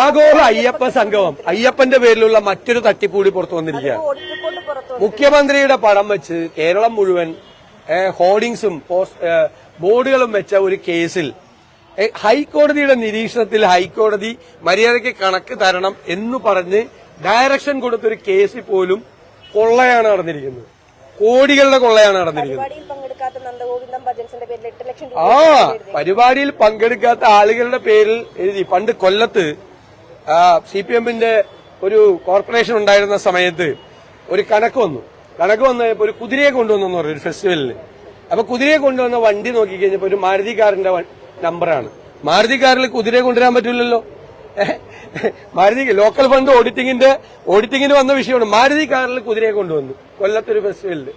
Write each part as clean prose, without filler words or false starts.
ആഗോള അയ്യപ്പ സംഗമം, അയ്യപ്പന്റെ പേരിലുള്ള മറ്റൊരു തട്ടിപ്പൂടി പുറത്തു വന്നിരിക്കുകയാണ്. മുഖ്യമന്ത്രിയുടെ പടം വെച്ച് കേരളം മുഴുവൻ ഹോർഡിംഗ്സും ബോർഡുകളും വെച്ച ഒരു കേസിൽ ഹൈക്കോടതിയുടെ നിരീക്ഷണത്തിൽ ഹൈക്കോടതി മര്യാദയ്ക്ക് കണക്ക് തരണം എന്ന് പറഞ്ഞ് ഡയറക്ഷൻ കൊടുത്തൊരു കേസിൽ പോലും കൊള്ളയാണ് നടന്നിരിക്കുന്നത്. കോടികളുടെ കൊള്ളയാണ് നടന്നിരിക്കുന്നത്. പരിപാടിയിൽ പങ്കെടുക്കാത്ത ആളുകളുടെ പേരിൽ എഴുതി. പണ്ട് കൊല്ലത്ത് CPMന്റെ ഒരു കോർപ്പറേഷൻ ഉണ്ടായിരുന്ന സമയത്ത് ഒരു കണക്ക് വന്നപ്പോ ഒരു കുതിരയെ കൊണ്ടുവന്നു പറഞ്ഞു ഒരു ഫെസ്റ്റിവലിന്. അപ്പൊ കുതിരയെ കൊണ്ടുവന്ന വണ്ടി നോക്കിക്കഴിഞ്ഞപ്പോ ഒരു മാരുതി കാറിന്റെ നമ്പറാണ്. മാരുതി കാറിൽ കുതിരയെ കൊണ്ടുവരാൻ പറ്റില്ലല്ലോ. മാരുതി ലോക്കൽ ഫണ്ട് ഓഡിറ്റിങ്ങിന് വന്ന വിഷയമാണ്. മാരുതി കാറിൽ കുതിരയെ കൊണ്ടുവന്നു കൊല്ലത്തൊരു ഫെസ്റ്റിവലില്.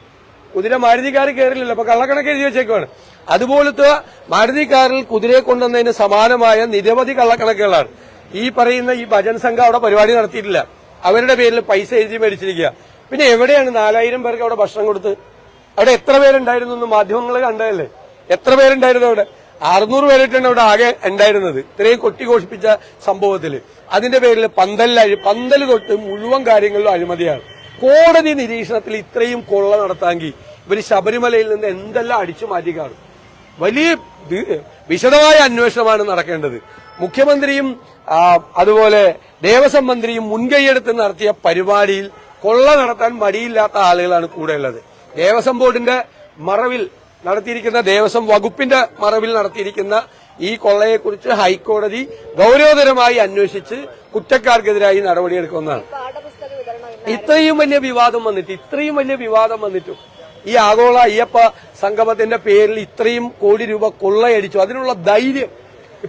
കുതിര മാരുതി കാറിൽ കയറില്ലല്ലോ, അപ്പൊ കള്ളക്കണക്ക് എഴുതി വെച്ചേക്കുവാണ്. അതുപോലത്തെ മാരുതി കാറിൽ കുതിരയെ കൊണ്ടുവന്നതിന് സമാനമായ നിരവധി കള്ളക്കണക്കുകളാണ്. ഈ പറയുന്ന ഈ ഭജൻ സംഘം അവിടെ പരിപാടി നടത്തിയിട്ടില്ല. അവരുടെ പേരിൽ പൈസ എഴുതി മേടിച്ചിരിക്കുക. പിന്നെ എവിടെയാണ് 4000 പേർക്ക് അവിടെ ഭക്ഷണം കൊടുത്ത്? അവിടെ എത്ര പേരുണ്ടായിരുന്നു എന്ന് മാധ്യമങ്ങൾ കണ്ടതല്ലേ? എത്ര പേരുണ്ടായിരുന്നു അവിടെ? 600 പേരിട്ടാണ് അവിടെ ആകെ ഉണ്ടായിരുന്നത്. ഇത്രയും കൊട്ടിഘോഷിപ്പിച്ച സംഭവത്തിൽ അതിന്റെ പേരിൽ പന്തൽ തൊട്ട് മുഴുവൻ കാര്യങ്ങളിലും അഴിമതിയാണ്. കോടതി നിരീക്ഷണത്തിൽ ഇത്രയും കൊള്ള നടത്താമെങ്കിൽ ഇവര് ശബരിമലയിൽ നിന്ന് എന്തെല്ലാം അടിച്ചു മാറ്റി കാണും. വലിയ വിശദമായ അന്വേഷണമാണ് നടക്കേണ്ടത്. മുഖ്യമന്ത്രിയും അതുപോലെ ദേവസ്വം മന്ത്രിയും മുൻകൈയെടുത്ത് നടത്തിയ പരിപാടിയിൽ കൊള്ള നടത്താൻ മടിയില്ലാത്ത ആളുകളാണ് കൂടെയുള്ളത്. ദേവസ്വം ബോർഡിന്റെ മറവിൽ നടത്തിയിരിക്കുന്ന, ദേവസ്വം വകുപ്പിന്റെ മറവിൽ നടത്തിയിരിക്കുന്ന ഈ കൊള്ളയെക്കുറിച്ച് ഹൈക്കോടതി ഗൌരവതരമായി അന്വേഷിച്ച് കുറ്റക്കാർക്കെതിരായി നടപടിയെടുക്കുന്നതാണ്. ഇത്രയും വലിയ വിവാദം വന്നിട്ടും ഈ ആഗോള അയ്യപ്പ സംഗമത്തിന്റെ പേരിൽ ഇത്രയും കോടി രൂപ കൊള്ളയടിച്ചു. അതിനുള്ള ധൈര്യം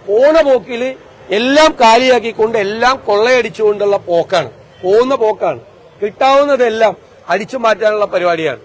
പോണ പോക്കിൽ എല്ലാം കാലിയാക്കിക്കൊണ്ട് എല്ലാം കൊള്ളയടിച്ചുകൊണ്ടുള്ള പോകുന്ന പോക്കാണ്. കിട്ടാവുന്നതെല്ലാം അടിച്ചു മാറ്റാനുള്ള പരിപാടിയാണ്.